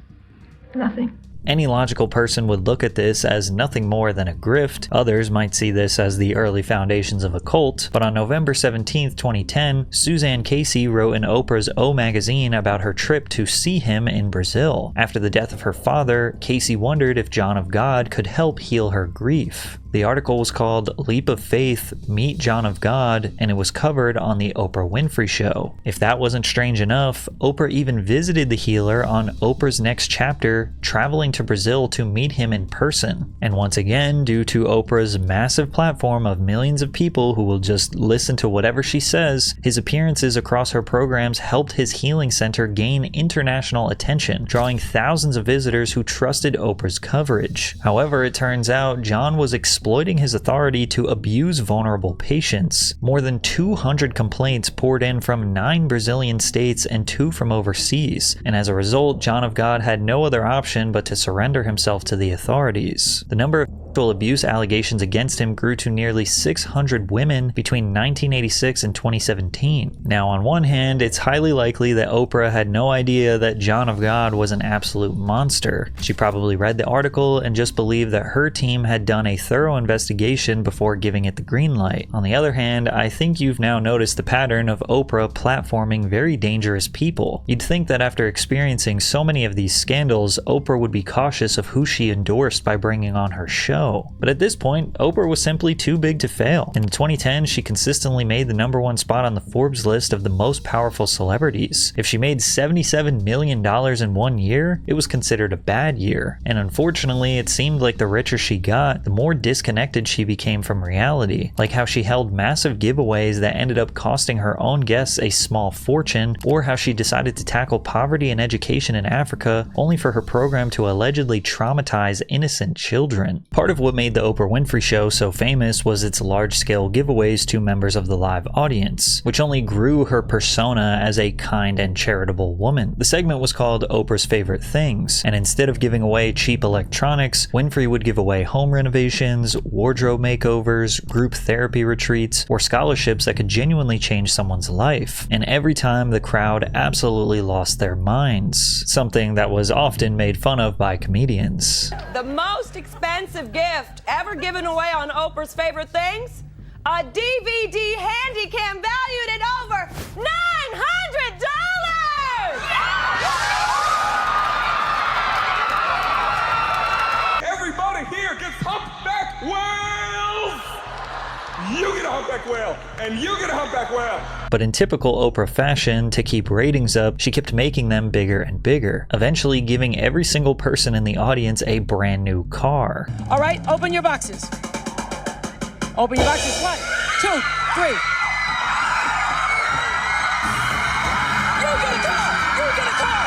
nothing.
Any logical person would look at this as nothing more than a grift. Others might see this as the early foundations of a cult. But on November 17, 2010, Suzanne Casey wrote in Oprah's O magazine about her trip to see him in Brazil. After the death of her father, Casey wondered if John of God could help heal her grief. The article was called Leap of Faith, Meet John of God, and it was covered on the Oprah Winfrey Show. If that wasn't strange enough, Oprah even visited the healer on Oprah's Next Chapter, traveling to Brazil to meet him in person. And once again, due to Oprah's massive platform of millions of people who will just listen to whatever she says, his appearances across her programs helped his healing center gain international attention, drawing thousands of visitors who trusted Oprah's coverage. However, it turns out John was exploiting his authority to abuse vulnerable patients. More than 200 complaints poured in from 9 Brazilian states and 2 from overseas, and as a result, John of God had no other option but to surrender himself to the authorities. The number of sexual abuse allegations against him grew to nearly 600 women between 1986 and 2017. Now, on one hand, it's highly likely that Oprah had no idea that John of God was an absolute monster. She probably read the article and just believed that her team had done a thorough investigation before giving it the green light. On the other hand, I think you've now noticed the pattern of Oprah platforming very dangerous people. You'd think that after experiencing so many of these scandals, Oprah would be cautious of who she endorsed by bringing on her show. But at this point, Oprah was simply too big to fail. In 2010, she consistently made the #1 spot on the Forbes list of the most powerful celebrities. If she made $77 million in 1 year, it was considered a bad year. And unfortunately, it seemed like the richer she got, the more disconnected she became from reality, like how she held massive giveaways that ended up costing her own guests a small fortune, or how she decided to tackle poverty and education in Africa only for her program to allegedly traumatize innocent children. Part of what made the Oprah Winfrey Show so famous was its large-scale giveaways to members of the live audience, which only grew her persona as a kind and charitable woman. The segment was called Oprah's Favorite Things, and instead of giving away cheap electronics, Winfrey would give away home renovations, wardrobe makeovers, group therapy retreats, or scholarships that could genuinely change someone's life. And every time the crowd absolutely lost their minds, something that was often made fun of by comedians.
The most expensive gift ever given away on Oprah's Favorite Things? A DVD handycam valued at over $900!
Everybody here gets humpback whales! You get a humpback whale, and you get a humpback whale!
But in typical Oprah fashion, to keep ratings up, she kept making them bigger and bigger, eventually giving every single person in the audience a brand new car.
All right, open your boxes. Open your boxes. 1, 2, 3. You get a car! You get a car!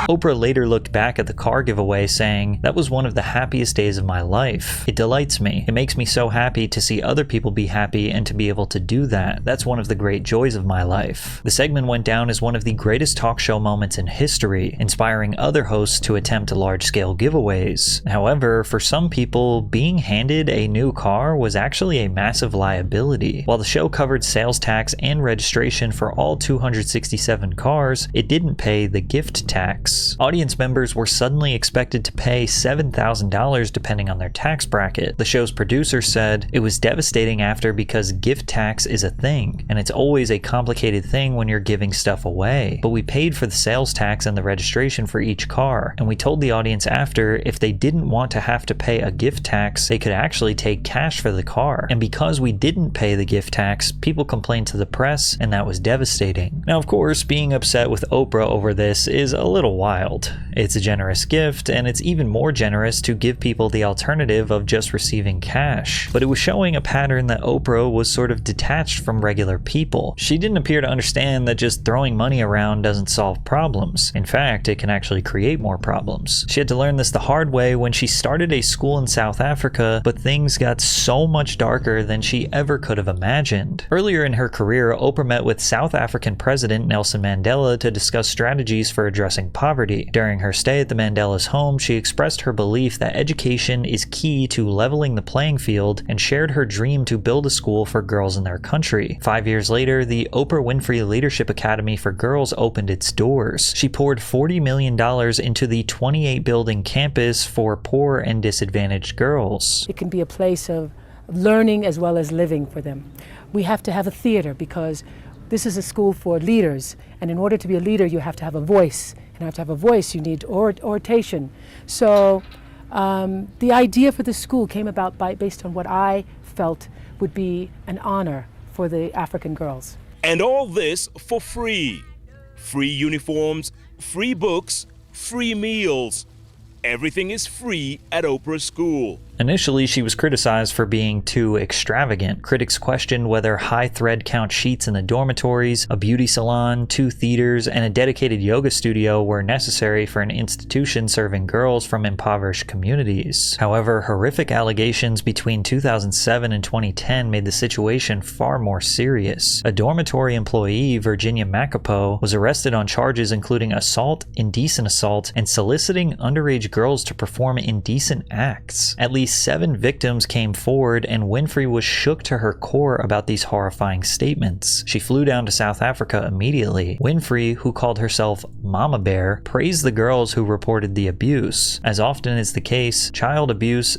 Oprah later looked back at the car giveaway saying, "That was one of the happiest days of my life. It delights me. It makes me so happy to see other people be happy and to be able to do that. That's one of the great joys of my life." The segment went down as one of the greatest talk show moments in history, inspiring other hosts to attempt large-scale giveaways. However, for some people, being handed a new car was actually a massive liability. While the show covered sales tax and registration for all 267 cars, it didn't pay the gift tax. Audience members were suddenly expected to pay $7,000 depending on their tax bracket. The show's producer said, "It was devastating after because gift tax is a thing, and it's always a complicated thing when you're giving stuff away. But we paid for the sales tax and the registration for each car, and we told the audience after if they didn't want to have to pay a gift tax, they could actually take cash for the car. And because we didn't pay the gift tax, people complained to the press, and that was devastating." Now, of course, being upset with Oprah over this is a little wild. It's a generous gift, and it's even more generous to give people the alternative of just receiving cash. But it was showing a pattern that Oprah was sort of detached from regular people. She didn't appear to understand that just throwing money around doesn't solve problems. In fact, it can actually create more problems. She had to learn this the hard way when she started a school in South Africa, but things got so much darker than she ever could have imagined. Earlier in her career, Oprah met with South African President Nelson Mandela to discuss strategies for addressing poverty. During her stay at the Mandela's home, she expressed her belief that education is key to leveling the playing field and shared her dream to build a school for girls in their country. 5 years later, the Oprah Winfrey Leadership Academy for Girls opened its doors. She poured $40 million into the 28-building campus for poor and disadvantaged girls.
It can be a place of learning as well as living for them. We have to have a theater because this is a school for leaders, and in order to be a leader, you have to have a voice. And to have a voice, you need oration. So the idea for the school came about based on what I felt would be an honor for the African girls.
And all this for free. Free uniforms, free books, free meals. Everything is free at Oprah's school.
Initially, she was criticized for being too extravagant. Critics questioned whether high thread count sheets in the dormitories, a beauty salon, 2 theaters, and a dedicated yoga studio were necessary for an institution serving girls from impoverished communities. However, horrific allegations between 2007 and 2010 made the situation far more serious. A dormitory employee, Virginia Macapo, was arrested on charges including assault, indecent assault, and soliciting underage girls to perform indecent acts. At least 7 victims came forward, and Winfrey was shook to her core about these horrifying statements. She flew down to South Africa immediately. Winfrey, who called herself Mama Bear, praised the girls who reported the abuse. As often is the case, child abuse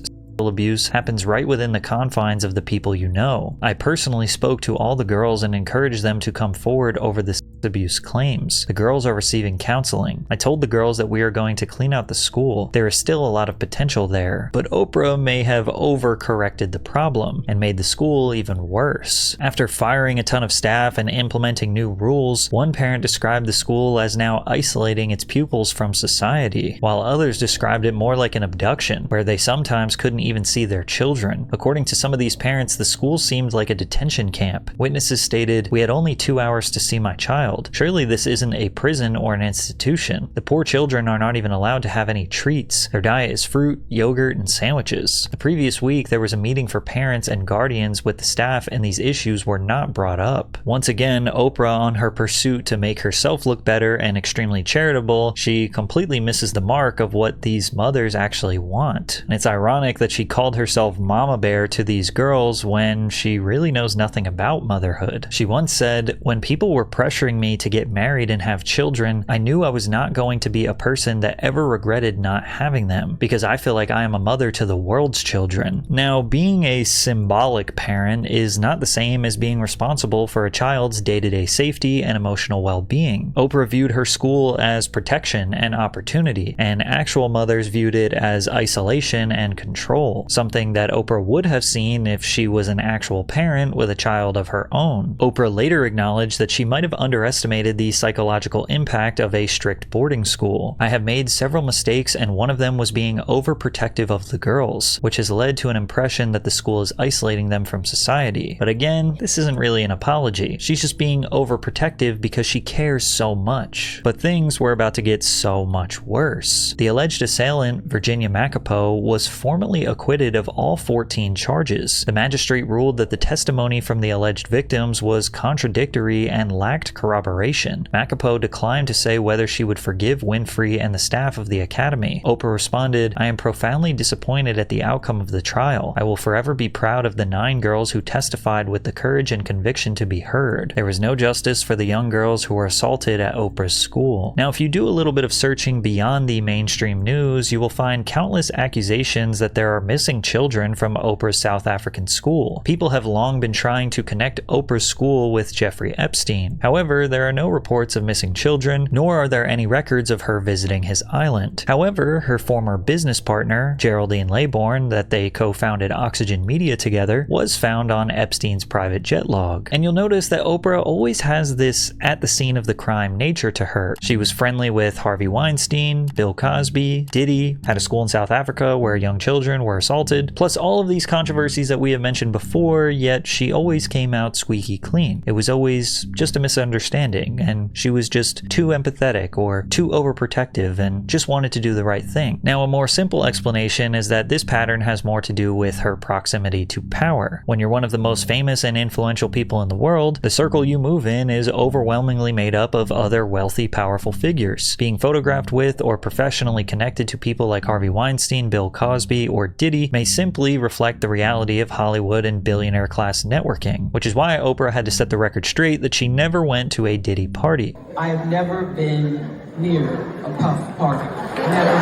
happens right within the confines of the people you know. I personally spoke to all the girls and encouraged them to come forward over the abuse claims. The girls are receiving counseling. I told the girls that we are going to clean out the school. There is still a lot of potential there, but Oprah may have overcorrected the problem and made the school even worse. After firing a ton of staff and implementing new rules, one parent described the school as now isolating its pupils from society, while others described it more like an abduction, where they sometimes couldn't even see their children. According to some of these parents, the school seemed like a detention camp. Witnesses stated, "We had only 2 hours to see my child. Surely this isn't a prison or an institution. The poor children are not even allowed to have any treats. Their diet is fruit, yogurt, and sandwiches." The previous week, there was a meeting for parents and guardians with the staff, and these issues were not brought up. Once again, Oprah, on her pursuit to make herself look better and extremely charitable, she completely misses the mark of what these mothers actually want. And it's ironic that she called herself Mama Bear to these girls when she really knows nothing about motherhood. She once said, "When people were pressuring me to get married and have children, I knew I was not going to be a person that ever regretted not having them, because I feel like I am a mother to the world's children." Now, being a symbolic parent is not the same as being responsible for a child's day-to-day safety and emotional well-being. Oprah viewed her school as protection and opportunity, and actual mothers viewed it as isolation and control, something that Oprah would have seen if she was an actual parent with a child of her own. Oprah later acknowledged that she might have underestimated underestimated the psychological impact of a strict boarding school. I have made several mistakes, and one of them was being overprotective of the girls, which has led to an impression that the school is isolating them from society. But again, this isn't really an apology. She's just being overprotective because she cares so much. But things were about to get so much worse. The alleged assailant, Virginia McApoe, was formally acquitted of all 14 charges. The magistrate ruled that the testimony from the alleged victims was contradictory and lacked corroboration. McApoe declined to say whether she would forgive Winfrey and the staff of the academy. Oprah responded, "I am profoundly disappointed at the outcome of the trial. I will forever be proud of the 9 girls who testified with the courage and conviction to be heard. There was no justice for the young girls who were assaulted at Oprah's school." Now, if you do a little bit of searching beyond the mainstream news, you will find countless accusations that there are missing children from Oprah's South African school. People have long been trying to connect Oprah's school with Jeffrey Epstein. However, there are no reports of missing children, nor are there any records of her visiting his island. However, her former business partner, Geraldine Laybourne, that they co-founded Oxygen Media together, was found on Epstein's private jet log. And you'll notice that Oprah always has this at the scene of the crime nature to her. She was friendly with Harvey Weinstein, Bill Cosby, Diddy, had a school in South Africa where young children were assaulted, plus all of these controversies that we have mentioned before, yet she always came out squeaky clean. It was always just a misunderstanding, and she was just too empathetic or too overprotective and just wanted to do the right thing. Now, a more simple explanation is that this pattern has more to do with her proximity to power. When you're one of the most famous and influential people in the world, the circle you move in is overwhelmingly made up of other wealthy, powerful figures. Being photographed with or professionally connected to people like Harvey Weinstein, Bill Cosby, or Diddy may simply reflect the reality of Hollywood and billionaire class networking, which is why Oprah had to set the record straight that she never went to a Diddy party.
I have never been near a Puff party. Never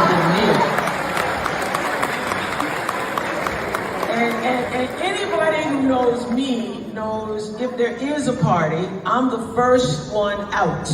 been near. And anybody who knows me knows if there is a party, I'm the first one out.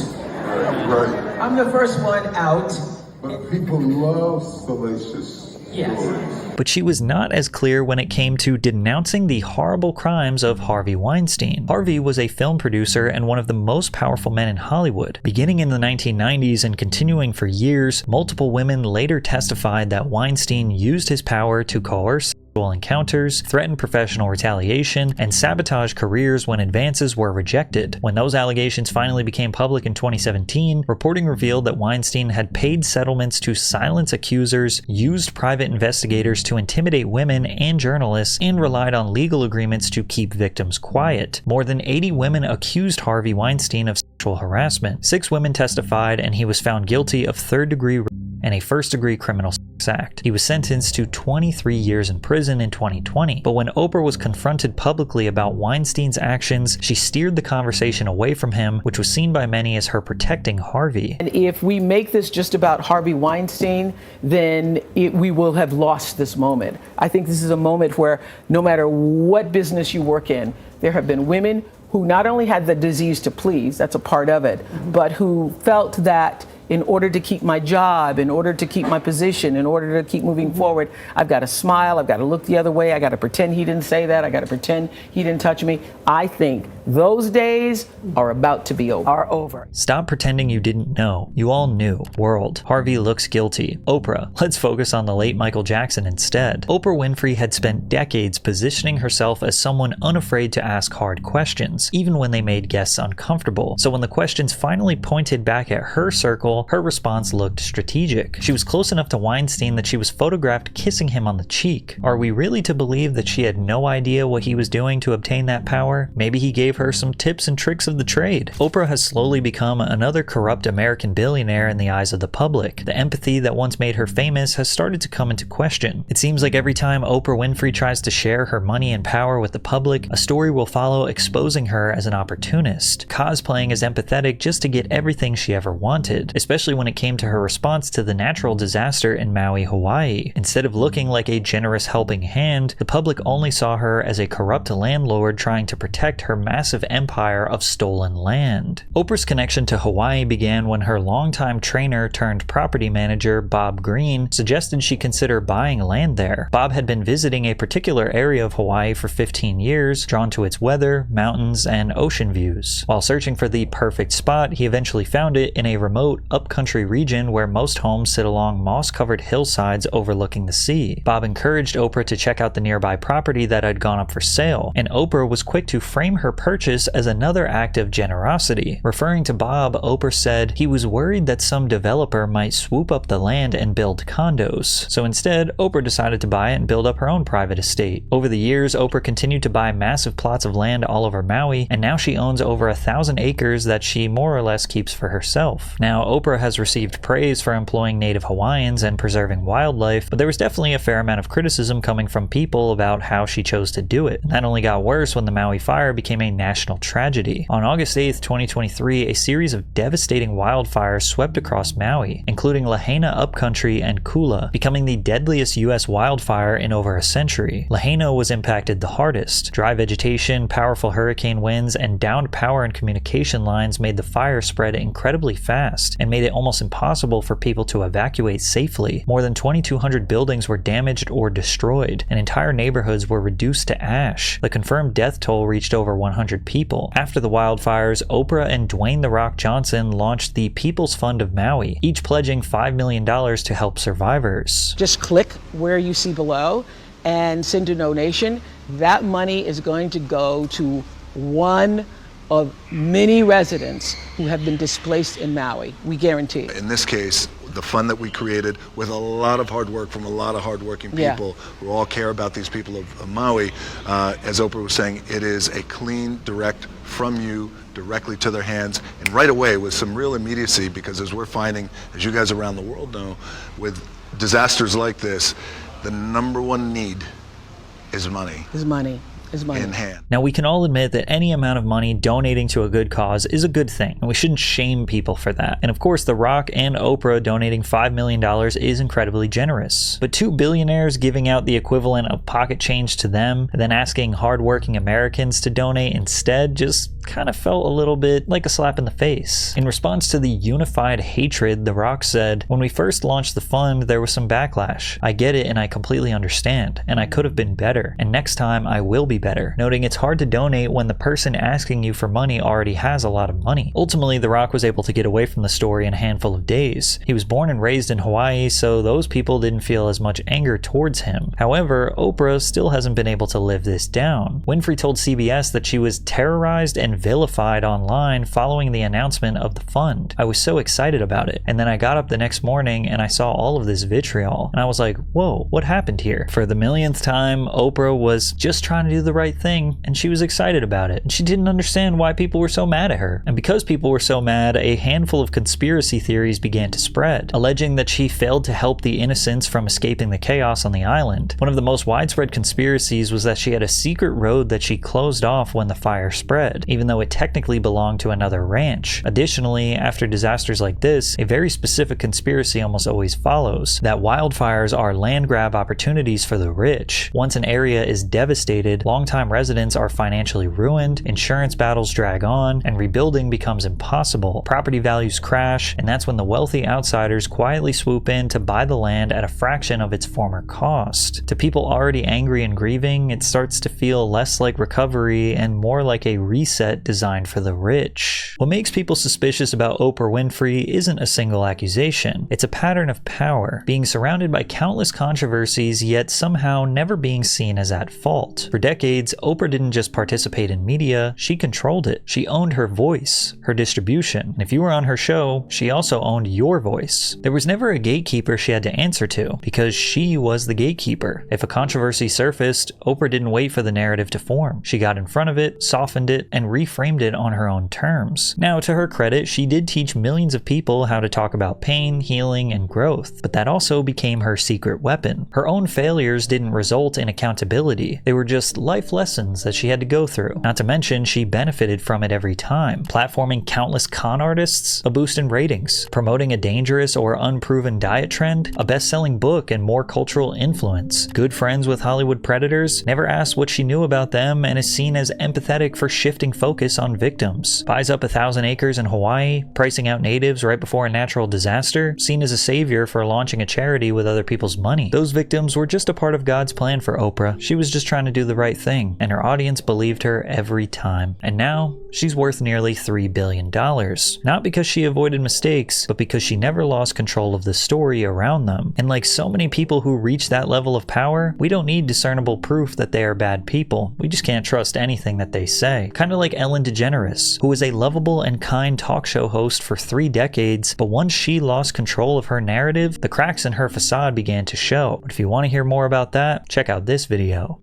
Right.
I'm the first one out.
But people love salacious stories.
But she was not as clear when it came to denouncing the horrible crimes of Harvey Weinstein. Harvey was a film producer and one of the most powerful men in Hollywood. Beginning in the 1990s and continuing for years, multiple women later testified that Weinstein used his power to coerce sexual encounters, threaten professional retaliation, and sabotage careers when advances were rejected. When those allegations finally became public in 2017, reporting revealed that Weinstein had paid settlements to silence accusers, used private investigators to intimidate women and journalists, and relied on legal agreements to keep victims quiet. More than 80 women accused Harvey Weinstein of sexual harassment. 6 women testified, and he was found guilty of third-degree rape and a first-degree criminal sex act. He was sentenced to 23 years in prison in 2020. But when Oprah was confronted publicly about Weinstein's actions, she steered the conversation away from him, which was seen by many as her protecting Harvey.
And if we make this just about Harvey Weinstein, then we will have lost this moment. I think this is a moment where no matter what business you work in, there have been women who not only had the disease to please, that's a part of it, but who felt that in order to keep my job, in order to keep my position, in order to keep moving forward, I've got to smile, I've got to look the other way, I got to pretend he didn't say that, I got to pretend he didn't touch me. I think those days are about to be over.
Stop pretending you didn't know. You all knew. World. Harvey looks guilty. Oprah. Let's focus on the late Michael Jackson instead. Oprah Winfrey had spent decades positioning herself as someone unafraid to ask hard questions, even when they made guests uncomfortable. So when the questions finally pointed back at her circle, her response looked strategic. She was close enough to Weinstein that she was photographed kissing him on the cheek. Are we really to believe that she had no idea what he was doing to obtain that power? Maybe he gave her some tips and tricks of the trade. Oprah has slowly become another corrupt American billionaire in the eyes of the public. The empathy that once made her famous has started to come into question. It seems like every time Oprah Winfrey tries to share her money and power with the public, a story will follow exposing her as an opportunist, cosplaying as empathetic just to get everything she ever wanted. especially when it came to her response to the natural disaster in Maui, Hawaii. Instead of looking like a generous helping hand, the public only saw her as a corrupt landlord trying to protect her massive empire of stolen land. Oprah's connection to Hawaii began when her longtime trainer turned property manager, Bob Green, suggested she consider buying land there. Bob had been visiting a particular area of Hawaii for 15 years, drawn to its weather, mountains, and ocean views. While searching for the perfect spot, he eventually found it in a remote, upcountry region where most homes sit along moss-covered hillsides overlooking the sea. Bob encouraged Oprah to check out the nearby property that had gone up for sale, and Oprah was quick to frame her purchase as another act of generosity. Referring to Bob, Oprah said he was worried that some developer might swoop up the land and build condos. So instead, Oprah decided to buy it and build up her own private estate. Over the years, Oprah continued to buy massive plots of land all over Maui, and now she owns over 1,000 acres that she more or less keeps for herself. Now, Oprah has received praise for employing native Hawaiians and preserving wildlife, but there was definitely a fair amount of criticism coming from people about how she chose to do it. And that only got worse when the Maui fire became a national tragedy. On August 8th, 2023, a series of devastating wildfires swept across Maui, including Lahaina Upcountry and Kula, becoming the deadliest U.S. wildfire in over a century. Lahaina was impacted the hardest. Dry vegetation, powerful hurricane winds, and downed power and communication lines made the fire spread incredibly fast and made it almost impossible for people to evacuate safely. More than 2,200 buildings were damaged or destroyed, and entire neighborhoods were reduced to ash. The confirmed death toll reached over 100 people. After the wildfires, Oprah and Dwayne "The Rock" Johnson launched the People's Fund of Maui, each pledging $5 million to help survivors.
Just click where you see below and send a donation. That money is going to go to one of many residents who have been displaced in Maui. We guarantee.
In this case, the fund that we created with a lot of hard work from a lot of hardworking people who all care about these people of Maui, as Oprah was saying, it is a clean, direct from you directly to their hands, and right away with some real immediacy, because as we're finding, as you guys around the world know, with disasters like this, the number one need is money.
Is money.
In hand.
Now, we can all admit that any amount of money donating to a good cause is a good thing, and we shouldn't shame people for that. And of course, The Rock and Oprah donating $5 million is incredibly generous. But two billionaires giving out the equivalent of pocket change to them, and then asking hardworking Americans to donate instead, just kind of felt a little bit like a slap in the face. In response to the unified hatred, The Rock said, "When we first launched the fund, there was some backlash. I get it and I completely understand, and I could have been better, and next time I will be better," noting it's hard to donate when the person asking you for money already has a lot of money. Ultimately, The Rock was able to get away from the story in a handful of days. He was born and raised in Hawaii, so those people didn't feel as much anger towards him. However, Oprah still hasn't been able to live this down. Winfrey told CBS that she was terrorized and vilified online following the announcement of the fund. "I was so excited about it, and then I got up the next morning and I saw all of this vitriol, and I was like, whoa, what happened here?" For the millionth time, Oprah was just trying to do the right thing, and she was excited about it. And she didn't understand why people were so mad at her. And because people were so mad, a handful of conspiracy theories began to spread, alleging that she failed to help the innocents from escaping the chaos on the island. One of the most widespread conspiracies was that she had a secret road that she closed off when the fire spread, even though it technically belonged to another ranch. Additionally, after disasters like this, a very specific conspiracy almost always follows, that wildfires are land grab opportunities for the rich. Once an area is devastated, longtime residents are financially ruined, insurance battles drag on, and rebuilding becomes impossible. Property values crash, and that's when the wealthy outsiders quietly swoop in to buy the land at a fraction of its former cost. To people already angry and grieving, it starts to feel less like recovery and more like a reset designed for the rich. What makes people suspicious about Oprah Winfrey isn't a single accusation. It's a pattern of power, being surrounded by countless controversies, yet somehow never being seen as at fault. For decades, Oprah didn't just participate in media, she controlled it. She owned her voice, her distribution, and if you were on her show, she also owned your voice. There was never a gatekeeper she had to answer to, because she was the gatekeeper. If a controversy surfaced, Oprah didn't wait for the narrative to form. She got in front of it, softened it, and reframed it on her own terms. Now, to her credit, she did teach millions of people how to talk about pain, healing, and growth, but that also became her secret weapon. Her own failures didn't result in accountability. They were just life life lessons that she had to go through. Not to mention, she benefited from it every time, platforming countless con artists, a boost in ratings, promoting a dangerous or unproven diet trend, a best-selling book, and more cultural influence. Good friends with Hollywood predators, never asked what she knew about them, and is seen as empathetic for shifting focus on victims. Buys up 1,000 acres in Hawaii, pricing out natives right before a natural disaster, seen as a savior for launching a charity with other people's money. Those victims were just a part of God's plan for Oprah. She was just trying to do the right thing, and her audience believed her every time. And now, she's worth nearly $3 billion. Not because she avoided mistakes, but because she never lost control of the story around them. And like so many people who reach that level of power, we don't need discernible proof that they are bad people. We just can't trust anything that they say. Kind of like Ellen DeGeneres, who was a lovable and kind talk show host for 3 decades, but once she lost control of her narrative, the cracks in her facade began to show. But if you want to hear more about that, check out this video.